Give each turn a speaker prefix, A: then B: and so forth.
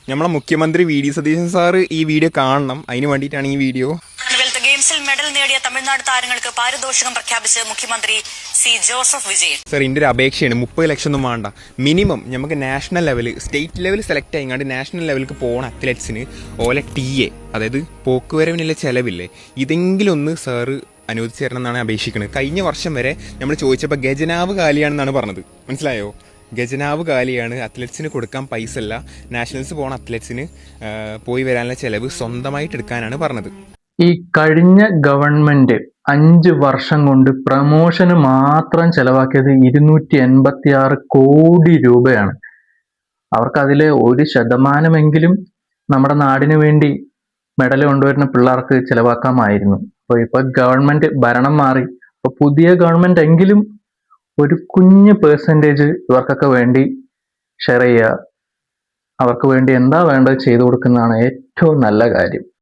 A: നമ്മളെ മുഖ്യമന്ത്രി VD. Satheesan sir ഈ വീഡിയോ കാണണം. അതിന് വേണ്ടിയിട്ടാണ് ഈ വീഡിയോ.
B: ഗെയിംസിൽ മെഡൽ നേടിയ തമിഴ്നാട് താരങ്ങൾക്ക് പാരിതോഷികം പ്രഖ്യാപിച്ച് മുഖ്യമന്ത്രി സി ജോസഫ് വിജയൻ.
A: സാർ, ഇതിൻ്റെ ഒരു അപേക്ഷയാണ്. 30 ലക്ഷം ഒന്നും വേണ്ട. മിനിമം നമുക്ക് national level, state level select ആയിങ്ങാണ്ട് നാഷണൽ ലെവലിലേക്ക് പോകണ അത്ലറ്റ്സിന് ഓലെ TA, അതായത് പോക്കുവരവിനുള്ള ചിലവില്ലേ, ഇതെങ്കിലും ഒന്ന് സാറ് അനുവദിച്ചു തരണം എന്നാണ് അപേക്ഷിക്കുന്നത്. കഴിഞ്ഞ വർഷം വരെ നമ്മൾ ചോദിച്ചപ്പോൾ ഖജനാവ് കാലിയാണെന്നാണ് പറഞ്ഞത്. മനസ്സിലായോ? ഖജനാവ് കാലിയാണ്, അത്ലറ്റ്സിന് കൊടുക്കാൻ പൈസ അല്ല, നാഷണൽസ് പോണ അത്ലറ്റ്സിന് പോയി വരാനുള്ള ചിലവ് സ്വന്തമായിട്ട് എടുക്കാനാണ് പറഞ്ഞത്.
C: ഈ കഴിഞ്ഞ ഗവൺമെന്റ് 5 വർഷം കൊണ്ട് പ്രമോഷന് മാത്രം ചെലവാക്കിയത് 286 കോടി രൂപയാണ്. അവർക്ക് അതിലെ 1% നമ്മുടെ നാടിനു വേണ്ടി മെഡൽ കൊണ്ടുവരുന്ന പിള്ളേർക്ക് ചെലവാക്കാമായിരുന്നു. അപ്പോൾ ഇപ്പൊ ഗവൺമെന്റ് ഭരണം മാറി. അപ്പൊ പുതിയ ഗവൺമെന്റ് എങ്കിലും ഒരു കുഞ്ഞ് പെർസെൻറ്റേജ് ഇവർക്കൊക്കെ വേണ്ടി ഷെയർ ചെയ്യുക. അവർക്ക് വേണ്ടി എന്താ വേണ്ടത് ചെയ്തു കൊടുക്കുന്നതാണ് ഏറ്റവും നല്ല കാര്യം.